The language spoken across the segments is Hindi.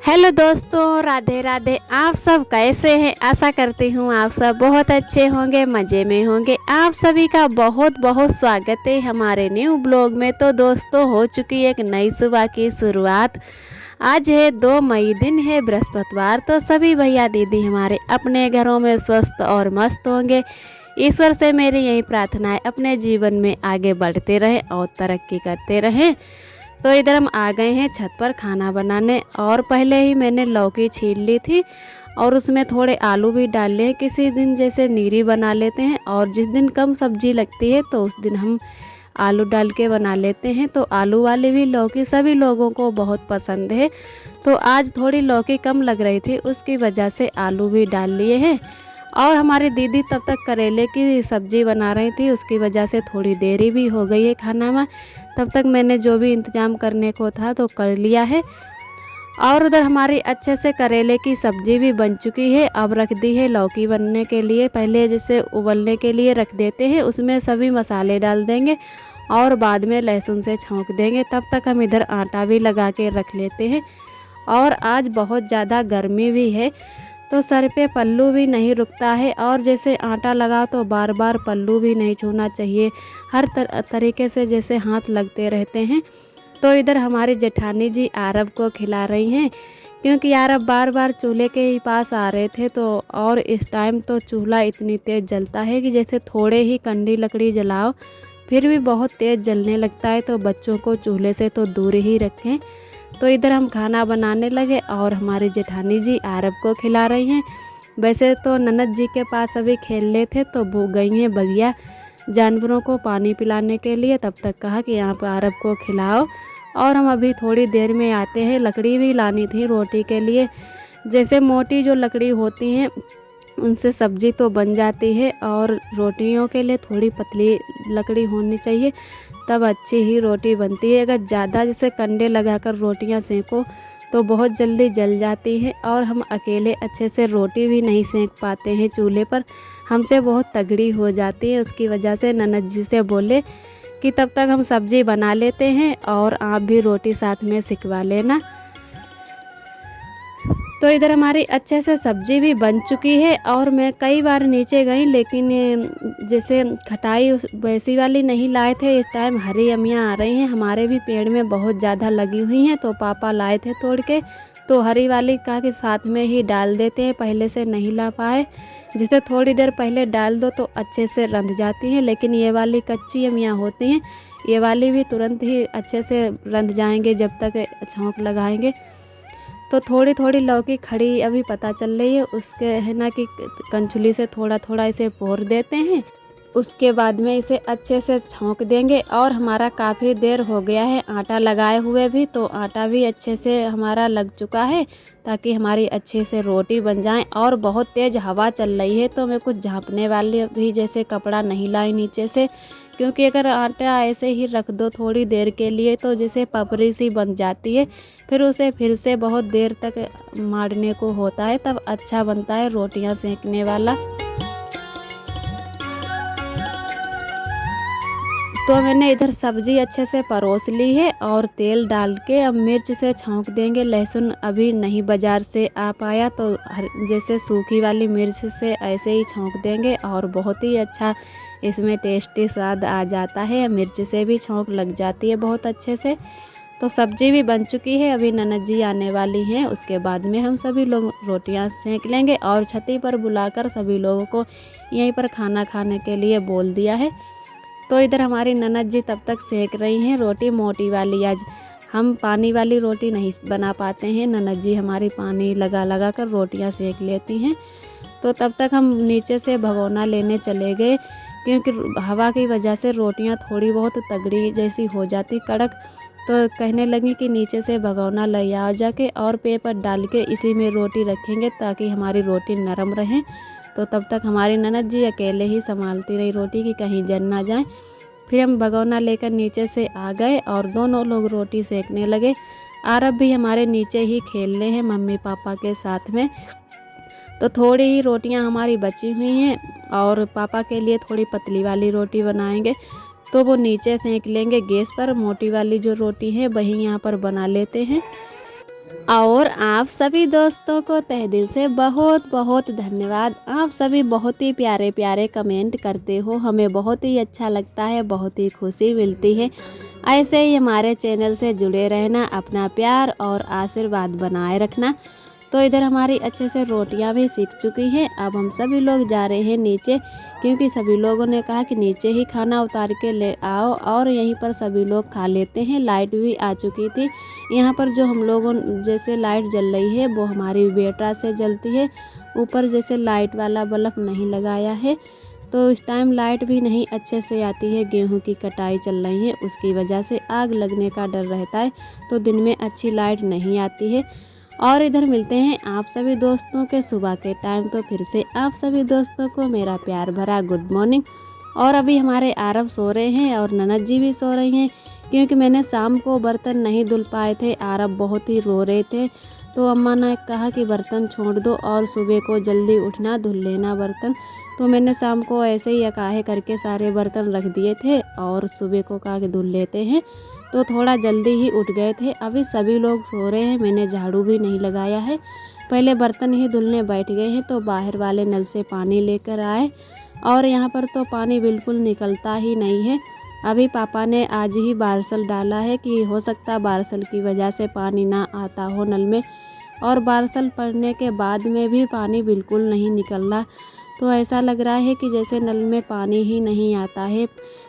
हेलो दोस्तों, राधे राधे। आप सब कैसे हैं? आशा करती हूँ आप सब बहुत अच्छे होंगे, मज़े में होंगे। आप सभी का बहुत बहुत स्वागत है हमारे न्यू ब्लॉग में। तो दोस्तों, हो चुकी एक नई सुबह की शुरुआत। आज है 2 मई, दिन है बृहस्पतिवार। तो सभी भैया दीदी हमारे अपने घरों में स्वस्थ और मस्त होंगे। ईश्वर से मेरी यही प्रार्थना है, अपने जीवन में आगे बढ़ते रहें और तरक्की करते रहें। तो इधर हम आ गए हैं छत पर खाना बनाने, और पहले ही मैंने लौकी छील ली थी और उसमें थोड़े आलू भी डाल लिए। किसी दिन जैसे नीरी बना लेते हैं और जिस दिन कम सब्जी लगती है तो उस दिन हम आलू डाल के बना लेते हैं। तो आलू वाली भी लौकी सभी लोगों को बहुत पसंद है। तो आज थोड़ी लौकी कम लग रही थी, उसकी वजह से आलू भी डाल लिए हैं। और हमारी दीदी तब तक करेले की सब्ज़ी बना रही थी, उसकी वजह से थोड़ी देरी भी हो गई है खाना में। तब तक मैंने जो भी इंतज़ाम करने को था तो कर लिया है। और उधर हमारी अच्छे से करेले की सब्ज़ी भी बन चुकी है। अब रख दी है लौकी बनने के लिए। पहले जैसे उबलने के लिए रख देते हैं, उसमें सभी मसाले डाल देंगे और बाद में लहसुन से छौंक देंगे। तब तक हम इधर आटा भी लगा के रख लेते हैं। और आज बहुत ज़्यादा गर्मी भी है, तो सर पे पल्लू भी नहीं रुकता है। और जैसे आटा लगा तो बार बार पल्लू भी नहीं छूना चाहिए, हर तरीके से जैसे हाथ लगते रहते हैं। तो इधर हमारी जेठानी जी आरब को खिला रही हैं, क्योंकि आरब बार बार चूल्हे के ही पास आ रहे थे। तो और इस टाइम तो चूल्हा इतनी तेज़ जलता है कि जैसे थोड़े ही कंडी लकड़ी जलाओ फिर भी बहुत तेज़ जलने लगता है। तो बच्चों को चूल्हे से तो दूर ही रखें। तो इधर हम खाना बनाने लगे और हमारी जेठानी जी आरब को खिला रही हैं। वैसे तो ननद जी के पास अभी खेल रहे थे, तो वो गई हैं बगिया जानवरों को पानी पिलाने के लिए। तब तक कहा कि यहाँ पर आरब को खिलाओ और हम अभी थोड़ी देर में आते हैं। लकड़ी भी लानी थी रोटी के लिए। जैसे मोटी जो लकड़ी होती हैं उनसे सब्जी तो बन जाती है, और रोटियों के लिए थोड़ी पतली लकड़ी होनी चाहिए, तब अच्छी ही रोटी बनती है। अगर ज़्यादा जैसे कंडे लगाकर रोटियां सेंको तो बहुत जल्दी जल जाती हैं, और हम अकेले अच्छे से रोटी भी नहीं सेंक पाते हैं चूल्हे पर, हमसे बहुत तगड़ी हो जाती है। उसकी वजह से ननद जी से बोले कि तब तक हम सब्ज़ी बना लेते हैं और आप भी रोटी साथ में सिकवा लेना। तो इधर हमारी अच्छे से सब्ज़ी भी बन चुकी है। और मैं कई बार नीचे गई, लेकिन जैसे खटाई वैसी वाली नहीं लाए थे। इस टाइम हरी अमियाँ आ रही हैं, हमारे भी पेड़ में बहुत ज़्यादा लगी हुई हैं, तो पापा लाए थे तोड़ के। तो हरी वाली कहा कि साथ में ही डाल देते हैं, पहले से नहीं ला पाए। जिसे थोड़ी देर पहले डाल दो तो अच्छे से रंध जाती हैं, लेकिन ये वाली कच्ची अमियाँ होती हैं, ये वाली भी तुरंत ही अच्छे से रंध जाएंगे जब तक छौंक लगाएंगे। तो थोड़ी थोड़ी लौकी खड़ी अभी पता चल रही है, उसके है ना कि कंछुली से थोड़ा थोड़ा इसे पोर देते हैं। उसके बाद में इसे अच्छे से छौंक देंगे। और हमारा काफ़ी देर हो गया है आटा लगाए हुए भी, तो आटा भी अच्छे से हमारा लग चुका है, ताकि हमारी अच्छे से रोटी बन जाए। और बहुत तेज़ हवा चल रही है, तो मैं कुछ झाँपने वाली भी जैसे कपड़ा नहीं लाई नीचे से, क्योंकि अगर आटा ऐसे ही रख दो थोड़ी देर के लिए तो जैसे पपड़ी सी बन जाती है, फिर उसे फिर से बहुत देर तक मारने को होता है, तब अच्छा बनता है रोटियां सेकने वाला। तो मैंने इधर सब्ज़ी अच्छे से परोस ली है और तेल डाल के अब मिर्च से छौंक देंगे। लहसुन अभी नहीं बाज़ार से आ पाया, तो जैसे सूखी वाली मिर्च से ऐसे ही छौंक देंगे और बहुत ही अच्छा इसमें टेस्टी स्वाद आ जाता है। मिर्च से भी छौंक लग जाती है बहुत अच्छे से। तो सब्ज़ी भी बन चुकी है, अभी ननद जी आने वाली हैं, उसके बाद में हम सभी लोग रोटियां सेंक लेंगे। और छती पर बुलाकर सभी लोगों को यहीं पर खाना खाने के लिए बोल दिया है। तो इधर हमारी ननद जी तब तक सेंक रही हैं रोटी मोटी वाली। आज हम पानी वाली रोटी नहीं बना पाते हैं, ननद जी हमारी पानी लगा लगा कर रोटियां सेंक लेती हैं। तो तब तक हम नीचे से भगोना लेने चले गए, क्योंकि हवा की वजह से रोटियां थोड़ी बहुत तगड़ी जैसी हो जाती कड़क। तो कहने लगी कि नीचे से भगोना ले आओ जाके, और पेपर डाल के इसी में रोटी रखेंगे ताकि हमारी रोटी नरम रहे। तो तब तक हमारी ननद जी अकेले ही संभालती रही रोटी की कहीं जल ना जाए। फिर हम भगोना लेकर नीचे से आ गए और दोनों लोग रोटी सेकने लगे। आरब भी हमारे नीचे ही खेलने हैं मम्मी पापा के साथ में। तो थोड़ी ही रोटियां हमारी बची हुई हैं, और पापा के लिए थोड़ी पतली वाली रोटी बनाएंगे, तो वो नीचे सेंक लेंगे गैस पर। मोटी वाली जो रोटी है वही यहाँ पर बना लेते हैं। और आप सभी दोस्तों को तहे दिल से बहुत बहुत धन्यवाद। आप सभी बहुत ही प्यारे प्यारे कमेंट करते हो, हमें बहुत ही अच्छा लगता है, बहुत ही खुशी मिलती है। ऐसे ही हमारे चैनल से जुड़े रहना, अपना प्यार और आशीर्वाद बनाए रखना। तो इधर हमारी अच्छे से रोटियां भी सीख चुकी हैं। अब हम सभी लोग जा रहे हैं नीचे, क्योंकि सभी लोगों ने कहा कि नीचे ही खाना उतार के ले आओ और यहीं पर सभी लोग खा लेते हैं। लाइट भी आ चुकी थी। यहाँ पर जो हम लोगों जैसे लाइट जल रही है वो हमारी बेटा से जलती है। ऊपर जैसे लाइट वाला बल्ब नहीं लगाया है, तो इस टाइम लाइट भी नहीं अच्छे से आती है। गेहूं की कटाई चल रही है, उसकी वजह से आग लगने का डर रहता है, तो दिन में अच्छी लाइट नहीं आती है। और इधर मिलते हैं आप सभी दोस्तों के सुबह के टाइम। तो फिर से आप सभी दोस्तों को मेरा प्यार भरा गुड मॉर्निंग। और अभी हमारे आरब सो रहे हैं और ननद जी भी सो रही हैं, क्योंकि मैंने शाम को बर्तन नहीं धुल पाए थे। आरब बहुत ही रो रहे थे, तो अम्मा ने कहा कि बर्तन छोड़ दो और सुबह को जल्दी उठना, धुल लेना बर्तन। तो मैंने शाम को ऐसे ही अकाहे करके सारे बर्तन रख दिए थे और सुबह को कहा कि धुल लेते हैं, तो थोड़ा जल्दी ही उठ गए थे। अभी सभी लोग सो रहे हैं, मैंने झाड़ू भी नहीं लगाया है, पहले बर्तन ही धुलने बैठ गए हैं। तो बाहर वाले नल से पानी लेकर आए और यहाँ पर तो पानी बिल्कुल निकलता ही नहीं है। अभी पापा ने आज ही बारसल डाला है कि हो सकता बारसल की वजह से पानी ना आता हो नल में, और बारसल पड़ने के बाद में भी पानी बिल्कुल नहीं निकल रहा। तो ऐसा लग रहा है कि जैसे नल में पानी ही नहीं आता है।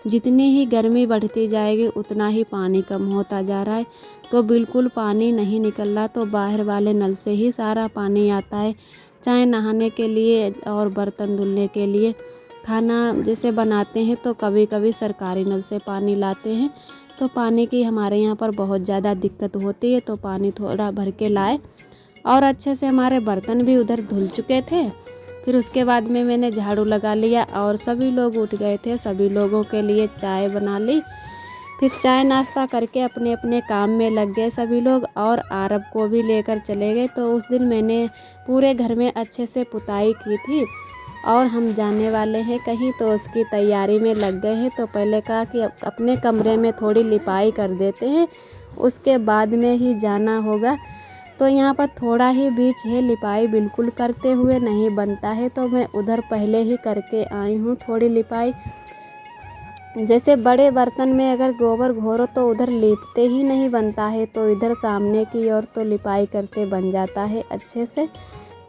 जितनी ही गर्मी बढ़ती जाएगी उतना ही पानी कम होता जा रहा है, तो बिल्कुल पानी नहीं निकल रहा। तो बाहर वाले नल से ही सारा पानी आता है, चाहे नहाने के लिए और बर्तन धुलने के लिए। खाना जैसे बनाते हैं तो कभी कभी सरकारी नल से पानी लाते हैं, तो पानी की हमारे यहाँ पर बहुत ज़्यादा दिक्कत होती है। तो पानी थोड़ा भर के लाए और अच्छे से हमारे बर्तन भी उधर धुल चुके थे। फिर उसके बाद में मैंने झाड़ू लगा लिया और सभी लोग उठ गए थे, सभी लोगों के लिए चाय बना ली। फिर चाय नाश्ता करके अपने अपने काम में लग गए सभी लोग, और आरब को भी लेकर चले गए। तो उस दिन मैंने पूरे घर में अच्छे से पुताई की थी और हम जाने वाले हैं कहीं, तो उसकी तैयारी में लग गए हैं। तो पहले कहा कि अपने कमरे में थोड़ी लिपाई कर देते हैं, उसके बाद में ही जाना होगा। तो यहाँ पर थोड़ा ही बीच है, लिपाई बिल्कुल करते हुए नहीं बनता है, तो मैं उधर पहले ही करके आई हूँ थोड़ी लिपाई। जैसे बड़े बर्तन में अगर गोबर घोरो तो उधर लीपते ही नहीं बनता है, तो इधर सामने की ओर तो लिपाई करते बन जाता है अच्छे से।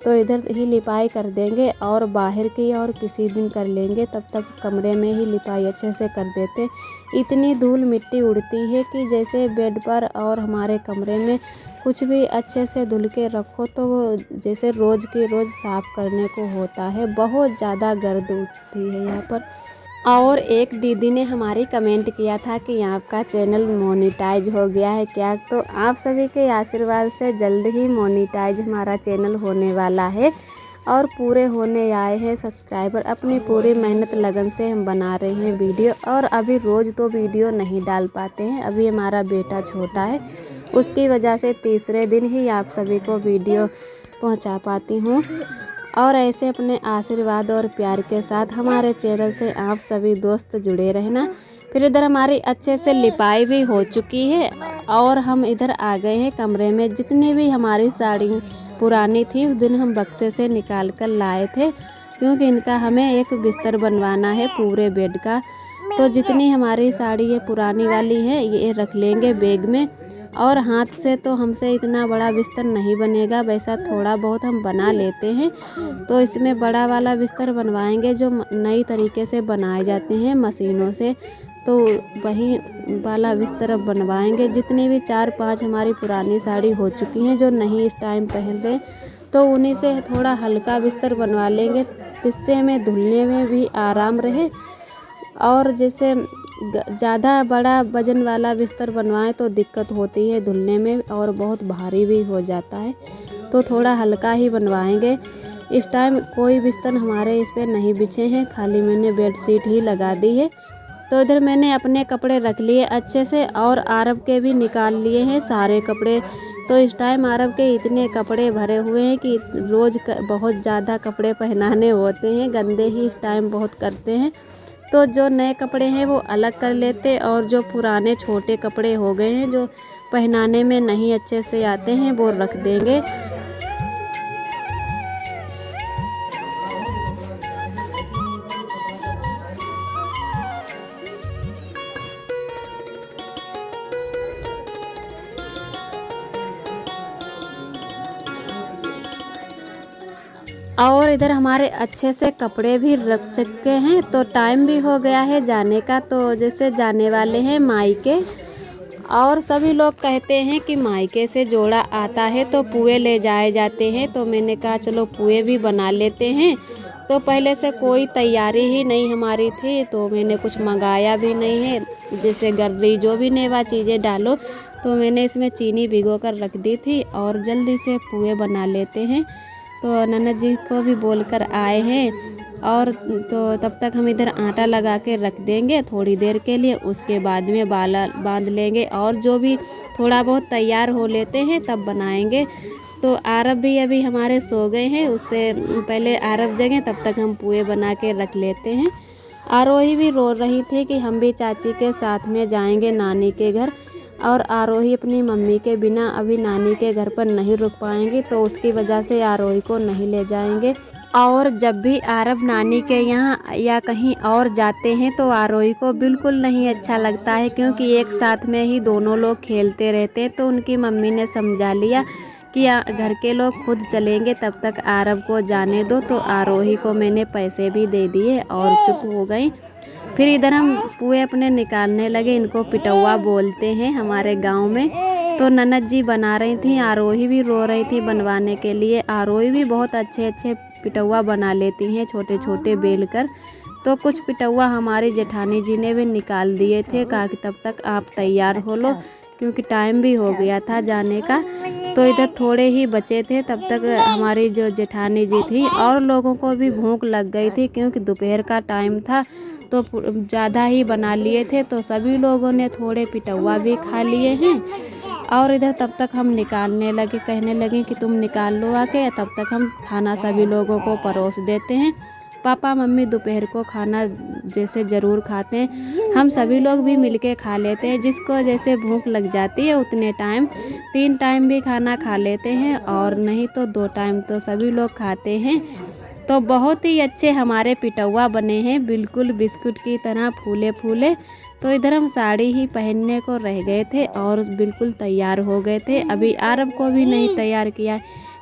तो इधर ही लिपाई कर देंगे और बाहर की और किसी दिन कर लेंगे, तब तक कमरे में ही लिपाई अच्छे से कर देते। इतनी धूल मिट्टी उड़ती है कि जैसे बेड पर और हमारे कमरे में कुछ भी अच्छे से धुल के रखो तो वो जैसे रोज़ की रोज़ साफ़ करने को होता है। बहुत ज़्यादा गर्द उठती है यहाँ पर। और एक दीदी ने हमारी कमेंट किया था कि आपका चैनल मोनेटाइज हो गया है क्या? तो आप सभी के आशीर्वाद से जल्द ही मोनेटाइज हमारा चैनल होने वाला है और पूरे होने आए हैं सब्सक्राइबर। अपनी पूरी मेहनत लगन से हम बना रहे हैं वीडियो, और अभी रोज़ तो वीडियो नहीं डाल पाते हैं। अभी हमारा बेटा छोटा है, उसकी वजह से तीसरे दिन ही आप सभी को वीडियो पहुंचा पाती हूं। और ऐसे अपने आशीर्वाद और प्यार के साथ हमारे चैनल से आप सभी दोस्त जुड़े रहना। फिर इधर हमारी अच्छे से लिपाई भी हो चुकी है और हम इधर आ गए हैं कमरे में। जितनी भी हमारी साड़ी पुरानी थी उस दिन हम बक्से से निकाल कर लाए थे, क्योंकि इनका हमें एक बिस्तर बनवाना है पूरे बेड का। तो जितनी हमारी साड़ी ये पुरानी वाली है ये रख लेंगे बैग में, और हाथ से तो हमसे इतना बड़ा बिस्तर नहीं बनेगा, वैसा थोड़ा बहुत हम बना लेते हैं। तो इसमें बड़ा वाला बिस्तर बनवाएंगे जो नई तरीके से बनाए जाते हैं मशीनों से, तो वही वाला बिस्तर अब बनवाएंगे। जितनी भी 4-5 हमारी पुरानी साड़ी हो चुकी हैं जो नहीं इस टाइम पहन रहे, तो उन्हीं से थोड़ा हल्का बिस्तर बनवा लेंगे, जिससे हमें धुलने में भी आराम रहे। और जैसे ज़्यादा बड़ा वजन वाला बिस्तर बनवाएं तो दिक्कत होती है धुलने में और बहुत भारी भी हो जाता है, तो थोड़ा हल्का ही बनवाएंगे। इस टाइम कोई बिस्तर हमारे इस पर नहीं बिछे हैं, खाली मैंने बेडशीट ही लगा दी है। तो इधर मैंने अपने कपड़े रख लिए अच्छे से और आरब के भी निकाल लिए हैं सारे कपड़े। तो इस टाइम आरब के इतने कपड़े भरे हुए हैं कि रोज़ बहुत ज़्यादा कपड़े पहनाने होते हैं, गंदे ही इस टाइम बहुत करते हैं। तो जो नए कपड़े हैं वो अलग कर लेते और जो पुराने छोटे कपड़े हो गए हैं जो पहनाने में नहीं अच्छे से आते हैं वो रख देंगे। और इधर हमारे अच्छे से कपड़े भी रख चुके हैं, तो टाइम भी हो गया है जाने का। तो जैसे जाने वाले हैं मायके, और सभी लोग कहते हैं कि मायके से जोड़ा आता है तो पुए ले जाए जाते हैं। तो मैंने कहा चलो पुए भी बना लेते हैं। तो पहले से कोई तैयारी ही नहीं हमारी थी, तो मैंने कुछ मंगाया भी नहीं है। जैसे गर्री जो भी नेवा चीज़ें डालो, तो मैंने इसमें चीनी भिगो कर रख दी थी और जल्दी से पुए बना लेते हैं। तो ननद जी को भी बोलकर आए हैं, और तो तब तक हम इधर आटा लगा के रख देंगे थोड़ी देर के लिए। उसके बाद में बाला बांध लेंगे, और जो भी थोड़ा बहुत तैयार हो लेते हैं तब बनाएंगे। तो आरब भी अभी हमारे सो गए हैं, उससे पहले आरब जगें तब तक हम पुए बना के रख लेते हैं। आरोही भी रो रही थी कि हम भी चाची के साथ में जाएंगे नानी के घर, और आरोही अपनी मम्मी के बिना अभी नानी के घर पर नहीं रुक पाएंगी, तो उसकी वजह से आरोही को नहीं ले जाएंगे। और जब भी आरब नानी के यहाँ या कहीं और जाते हैं तो आरोही को बिल्कुल नहीं अच्छा लगता है, क्योंकि एक साथ में ही दोनों लोग खेलते रहते हैं। तो उनकी मम्मी ने समझा लिया कि घर के लोग खुद चलेंगे, तब तक आरब को जाने दो। तो आरोही को मैंने पैसे भी दे दिए और चुप हो गई। फिर इधर हम पुए अपने निकालने लगे। इनको पिटौआ बोलते हैं हमारे गांव में। तो ननद जी बना रही थी, आरोही भी रो रही थी बनवाने के लिए। आरोही भी बहुत अच्छे अच्छे पिटौआ बना लेती हैं, छोटे छोटे बेल कर। तो कुछ पिटौआ हमारी जेठानी जी ने भी निकाल दिए थे, कहा कि तब तक आप तैयार हो लो, क्योंकि टाइम भी हो गया था जाने का। तो इधर थोड़े ही बचे थे, तब तक हमारी जो जेठानी जी थी और लोगों को भी भूख लग गई थी, क्योंकि दोपहर का टाइम था। तो ज़्यादा ही बना लिए थे, तो सभी लोगों ने थोड़े पिटौआ भी खा लिए हैं। और इधर तब तक हम निकालने लगे, कहने लगे कि तुम निकाल लो आके, तब तक हम खाना सभी लोगों को परोस देते हैं। पापा मम्मी दोपहर को खाना जैसे ज़रूर खाते हैं, हम सभी लोग भी मिलके खा लेते हैं। जिसको जैसे भूख लग जाती है उतने टाइम 3 टाइम भी खाना खा लेते हैं, और नहीं तो 2 टाइम तो सभी लोग खाते हैं। तो बहुत ही अच्छे हमारे पिटौआ बने हैं, बिल्कुल बिस्कुट की तरह फूले फूले। तो इधर हम साड़ी ही पहनने को रह गए थे और बिल्कुल तैयार हो गए थे। अभी आरब को भी नहीं तैयार किया,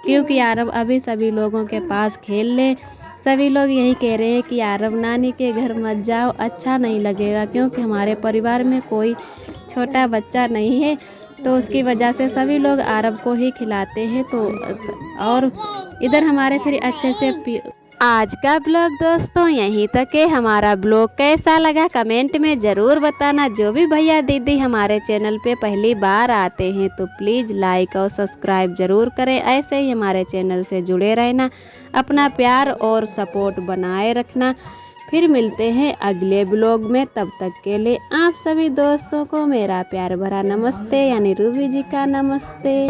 क्योंकि आरब अभी सभी लोगों के पास खेल ले। सभी लोग यही कह रहे हैं कि आरब नानी के घर मत जाओ, अच्छा नहीं लगेगा, क्योंकि हमारे परिवार में कोई छोटा बच्चा नहीं है। तो उसकी वजह से सभी लोग आरब को ही खिलाते हैं। तो और इधर हमारे फिर अच्छे से आज का ब्लॉग दोस्तों यहीं तक है। हमारा ब्लॉग कैसा लगा कमेंट में ज़रूर बताना। जो भी भैया दीदी हमारे चैनल पे पहली बार आते हैं तो प्लीज़ लाइक और सब्सक्राइब ज़रूर करें। ऐसे ही हमारे चैनल से जुड़े रहना, अपना प्यार और सपोर्ट बनाए रखना। फिर मिलते हैं अगले ब्लॉग में, तब तक के लिए आप सभी दोस्तों को मेरा प्यार भरा नमस्ते, यानी रूबी जी का नमस्ते।